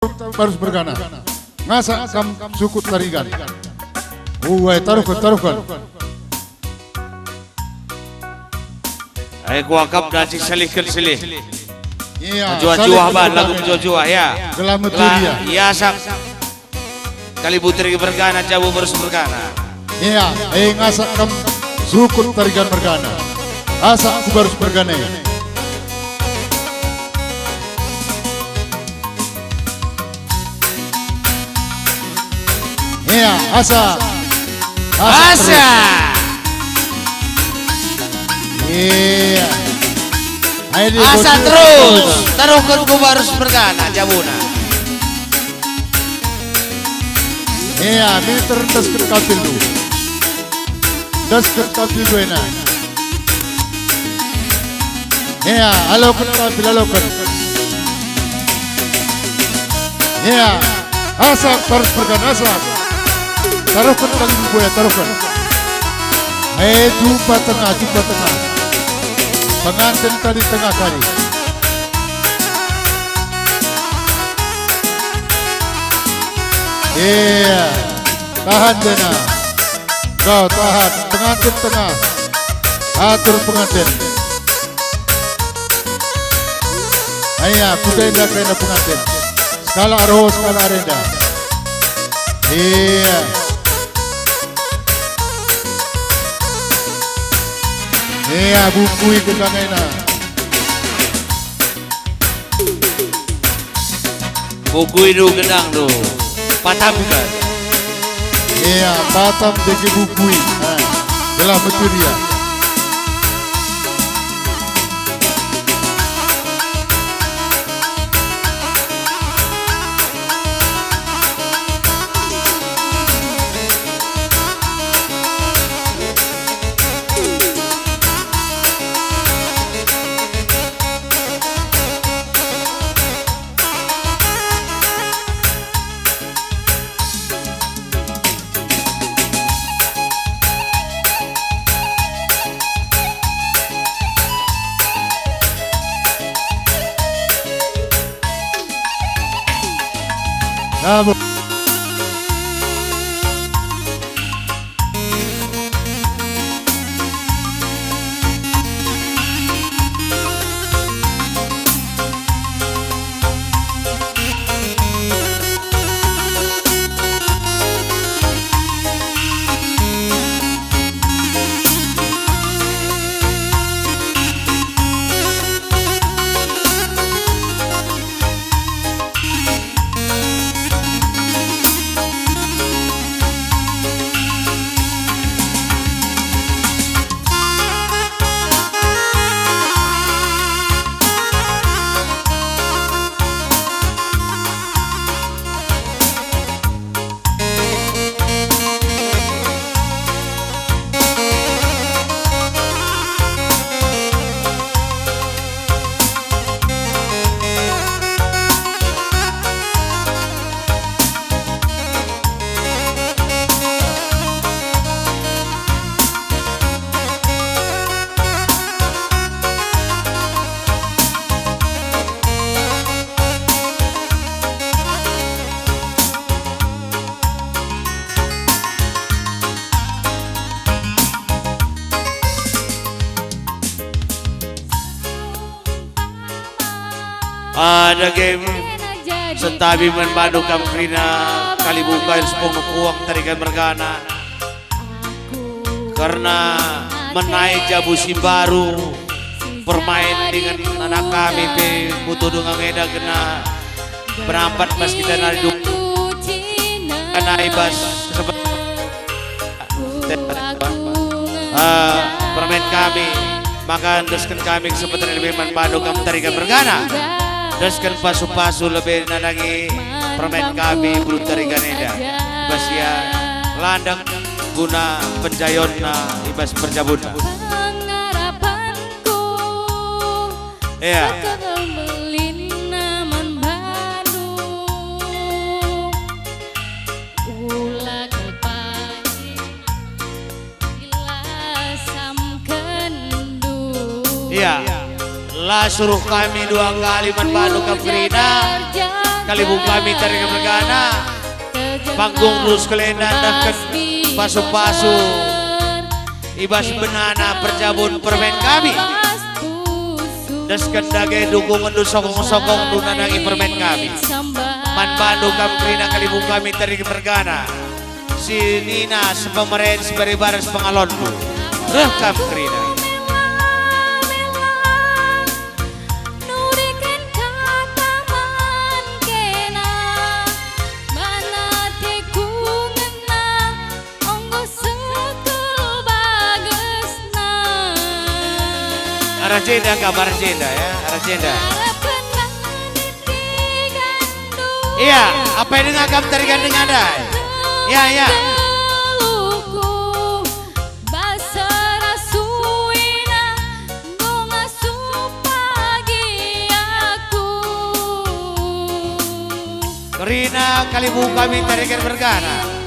Barus bergana ngasa kam suku tarigan uai tarukan ay kuakap dan si selih iya juah ban lagu juah ya gelamet dia iya sak kali putri bergana jabu barus bergana iya ngasa kam suku tarigan bergana asa aku barus bergana iya asa iya asa terus taruhkan ku barus bergana jabuna iya militer das kapil du das kapil du ena iya alokan kapil alokan iya asa barus bergana asa taruhkan kali gue taruhkan jumpa tengah pengantin tadi tengah kali iya tahan dena kau tahan pengantin tengah atur pengantin ayah kuda indah kena pengantin skala roh skala renda iya iya bukui kedangena bukui du gedang du patam kan iya patam deki bukui jelas betul dia Bravo. ada game setabi menbadu kamkrina kali buka sepung kuang tarikan bergana karena menaik jabu si baru bermain dengan anak kami pe butuh dengan ngeda kena berampat mas kita nari kena ibas permain kami maka deskan kami kesempatan lebih menbadu kam tarikan bergana deskan pasu-pasu lebih nanangi permain kami belum tarikan eda ibas ya landang guna penjayonna ibas perjabuna iya iya lah suruh kami 2 kali menbadu ke Frida kalibung kami tarik bergana panggung lus kelena dakan pasu-pasu ibas benana perjabun permen kami daskan dage dukungan du sokong-sokong du nanangi permen kami man Bandung kam krina kalibung kami tarik bergana si Nina sepemeren sebari baris pengalonku rekam krina Arajenda kabar Arajenda ya, Arajenda. Iya, apa yang dengar kamu tarikan dengan Anda? Ya, ya. Rina kalibu kami tarikan bergana.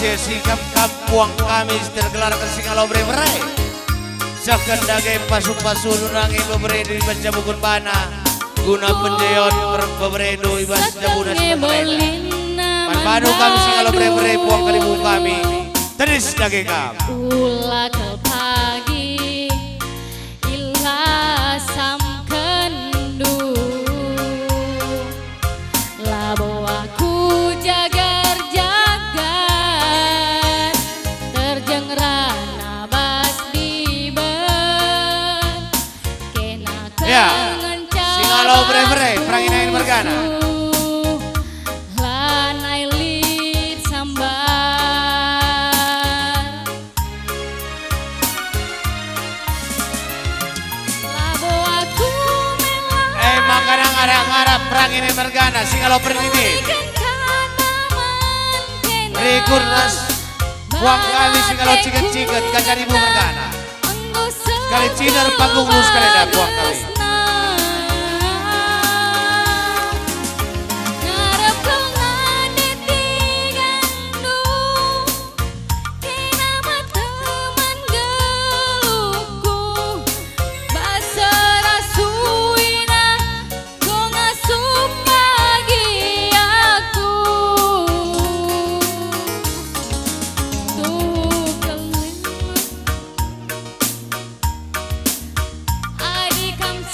Sikap kampuang kami tergelar tersingalau bre-bre sakandage pasu-pasu nunangi bebre di baca bukun bana guna penjeon bebre do ibas jabuna man banu kami singalau bre-bre puang kalibu kami teris dage kam ulah ke pagi ilah samkendu labo aku jagar ya, singalau bre-bre, perangin bergana. Lanai lit sambar. Labo aku melang. Makanan ngarap perangin bergana, singalau pernini. Rekurnas, uang kami singalau ciket-ciket, kaca ribu bergana. Kali cinar panggung lus kali dah buang kali. Comes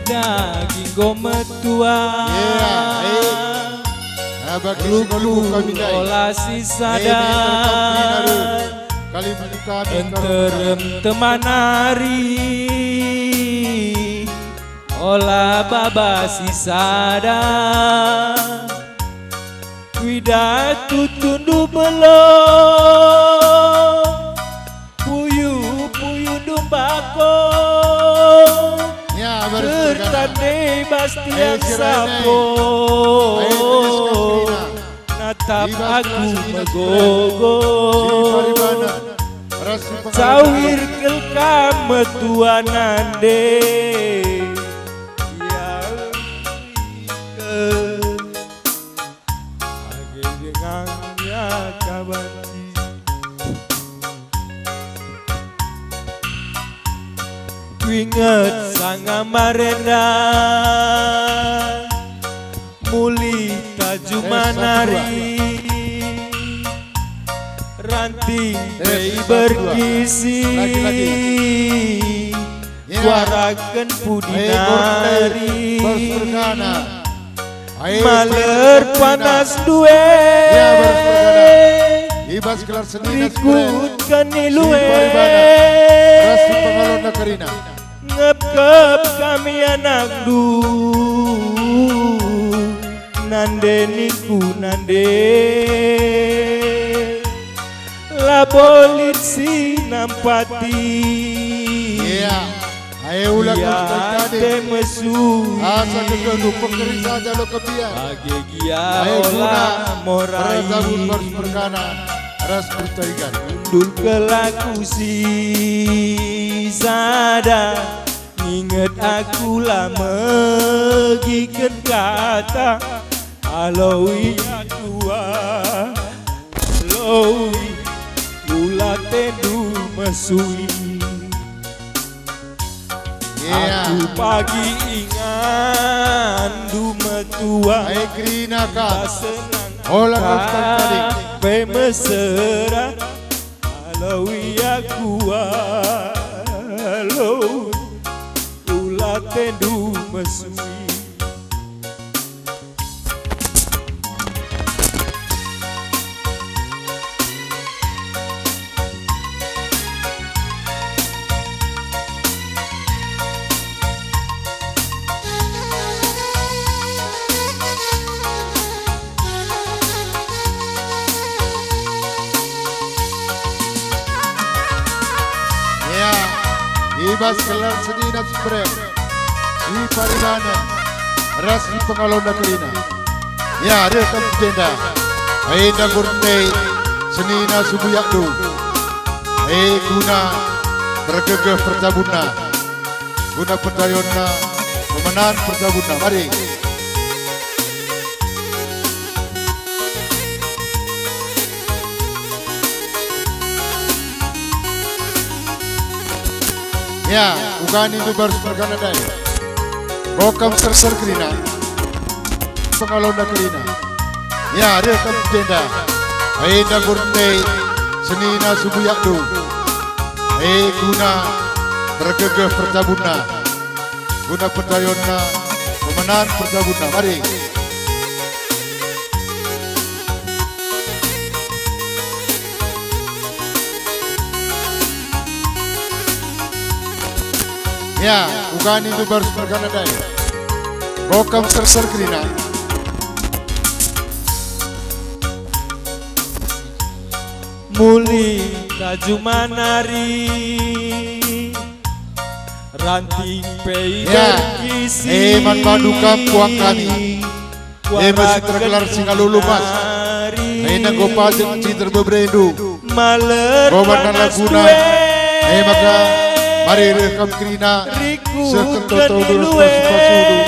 daging gometua bagi lugu kami dai olah sisadar kali kami enterem temanari olah baba sisadar widatu tundu belum puyu dumbako tertandai bastian sapo natap aku megogo cawir kelkam metua nande Ingat sang amarenda muli tajumanari ranting berkisi suarakan pudinari maler panas duwe ibas kelar seni rikut kanilue rasu pengalon nakarina ngep kami anak du nande niku nande labolit si nampati ayo ulang tadi mesu asa kegedu pekeri saja lo kebiar bagi gia olah morai harus berkana ras bertarikan dul kelaku si sada inget aku lama giken kata alowi tua alowi ulat tendu mesui aku pagi ingan du metua krina ka senang olah tadi mesra alowi aku alowi ulat tendu mesui ibas kelar seni nas brem si parimana ras di pengalon nakarina ya ada kapitenda aida gurte seni nas subuyakdu guna bergegeh percabuna guna pedayonna pemenan percabuna mari ya, bukan itu baru perkara dai. Bokam ser kerina, pengalon kerina. Ya, dia kapitenda. Aida gurte senina subuyakdu. Guna bergegeh percabuna. Guna pedayonna pemenan percabuna. Mari. Ya, bukan itu baru perkara dai. Bokam ser kerina. Muli tajumanari ranting pei berkisi man paduka puang kami masih tergelar singalulu mas aina gopajeng citer bebrendu maler gobarnan laguna maka mari rekam krina sekentoto durus pasudu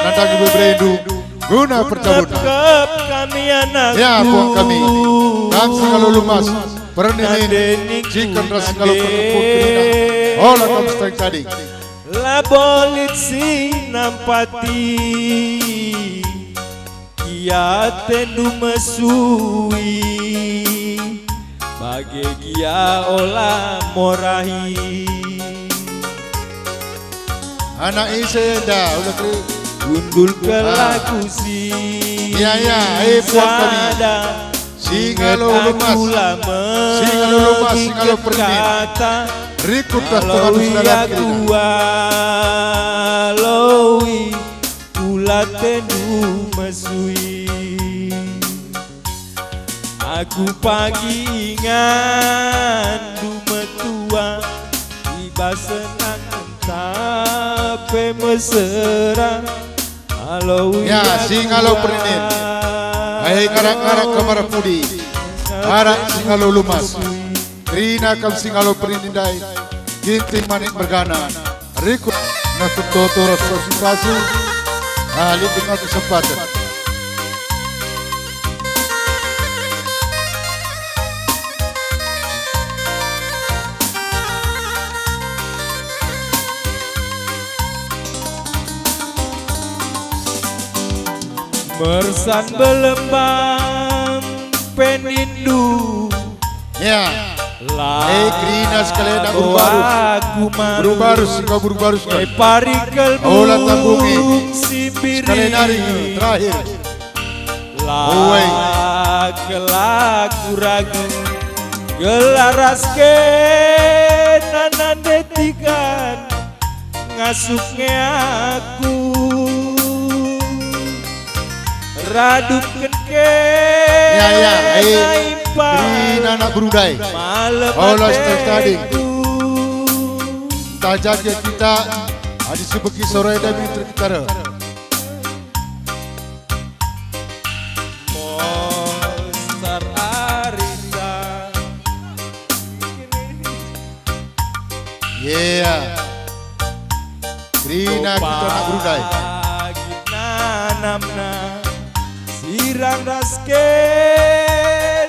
nandagi bebrendu guna percabuna kami anak ya puang kami dan singalulu mas pernenin jikan ras singalu pertempur krina olah kamu seteng tadi la bolit si nampati kia tendu mesui bagi kia olah morahi anak isenda udah kri. Gundul ke lagu si Ya, puan kami. Singalo lumas, singalo lumas, singalo pernin. Rikut dah Tuhan saudara kita. Lowi kula tendu mesui. Aku pagi ingan dumetua tiba senang tape mesra. Ya, singalo pernin. Hai karak-karak kamar pudi. Karak singalo lumas. Rina kam singalo perindai. Ginting manik bergana. Rikut nakut toto rasa supasu. Ali dengan kesempatan. Mersan belembang penindu. Ya. Krina sekalian nak berbaru singkau berbaru sekali. Parikel Olah tabungi sibiri sekalian hari terakhir. Kelaku ragu gelaras ke nanan detikan ngasuknya aku radupkan ke Krina nak berudai. Olah tadi tajaknya kita ada sebegi sore dan mitra kita. Mosar Arisa. Krina kita nak berudai. Namna sirang raske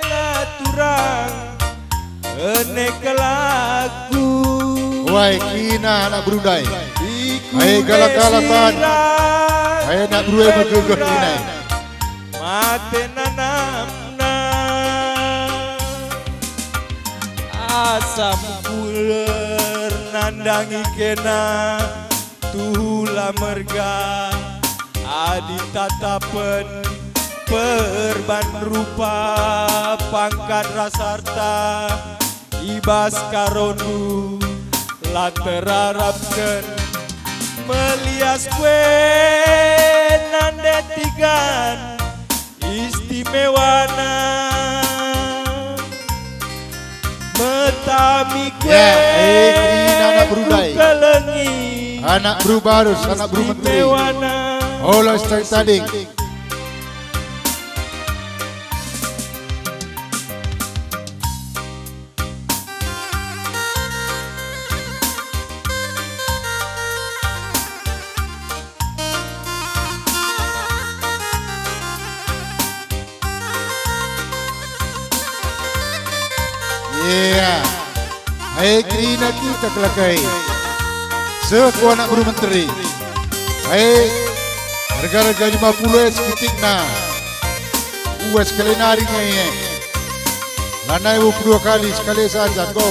naturang enek laku. Wai Krina nak berudai. Hai galak-galakan. Hai nak berudai bergegar Krina. Mate nanamna asam buler nandangi kena tula merga adi tatapen perban rupa pangkat rasarta ibas karonu laterarapken melias kue nandetikan istimewana metami kue Krina anak berudai. Anak berubarus, anak berumenteri. Olah tadi. Hai Krina kita kelakai. Seku anak guru menteri. Hai harga-harga 50 sekitik na. Uas sekali nari ngai. Lanai 22 kali sekali saja go.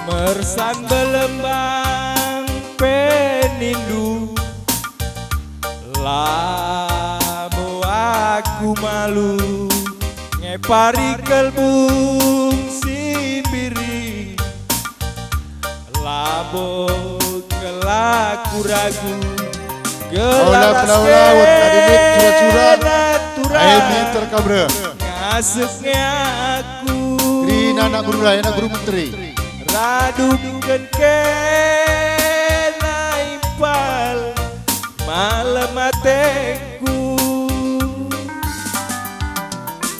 Mersan belembang penindu lamo aku malu ngepari kelbung sibiri labo kelaku ragu gelas surat-surat air minter kabra ngasuknya aku Krina anak berudai, anak guru menteri. Radupkan ke naipal malam mateku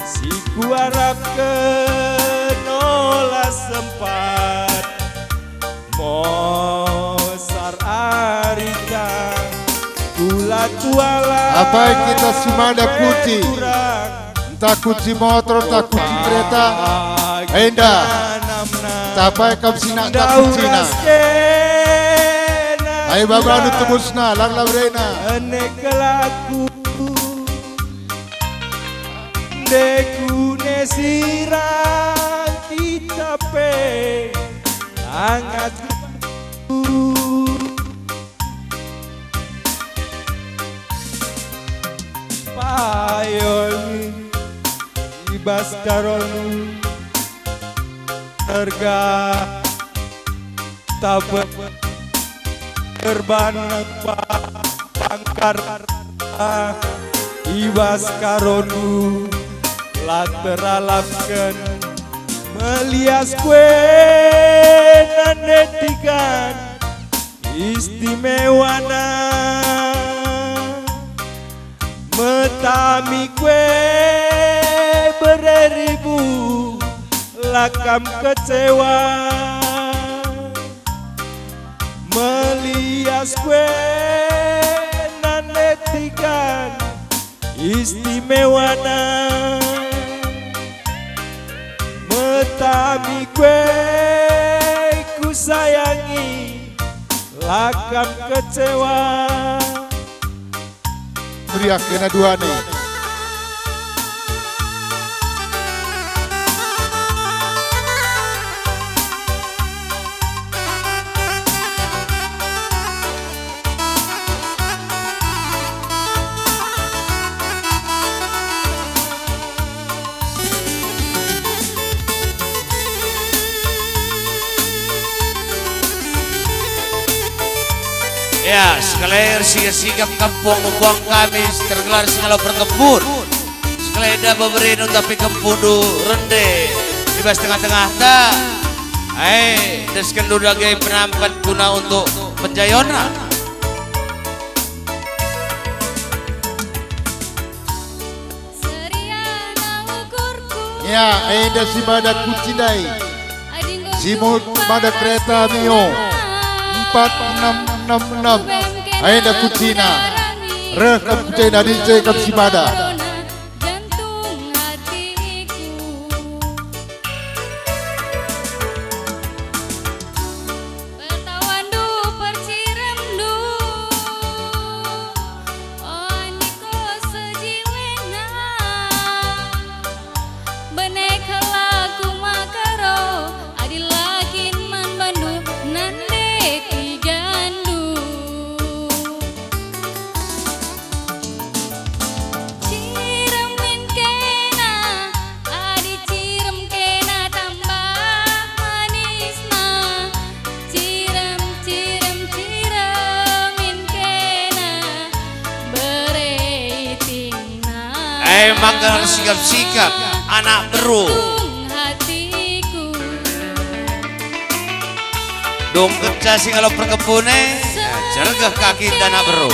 si kuarap ke nola sempat mosar arika kula tuala Apa yang kita simada kuti entah kuti motor, entah kuti kereta Enda tapai kam sinak tak kucina. Ayo baba nu tebusna lar labrena. Enek laku Deku nesirang kita pe hangat payol ibas karonu harga tabet terbanak pangkar ibas karonu lateralapkan melias kue nanetikan istimewana metami kue beribu lakam kecewa melias kue nanetikan istimewana metami kue ku sayangi lakam kecewa Meriah kena dua nih. Ya, sekalian sigap kampung membuang kami tergelar segala perkebun. Sekalian dah beberinu tapi kempudu rende di bas tengah-tengah ta. Desken dudagai penampat guna untuk penjayona. Ya, enda si pada kucindai. Simut pada kereta Mio 4666. Enda kucina. Rekam kucina di cekap si pada. Jantung hatiku pertawan du percirem du oh niko sejiwenga benek laku makaro adilakin man bandu nande tigandu ciremin kena adi cirem kena tambah manisna ciremin kena bereitingna Mangga sikap-sikap anak beru. hatiku Dong kerja sing kalau perkebune, jargah kaki dan anak beru.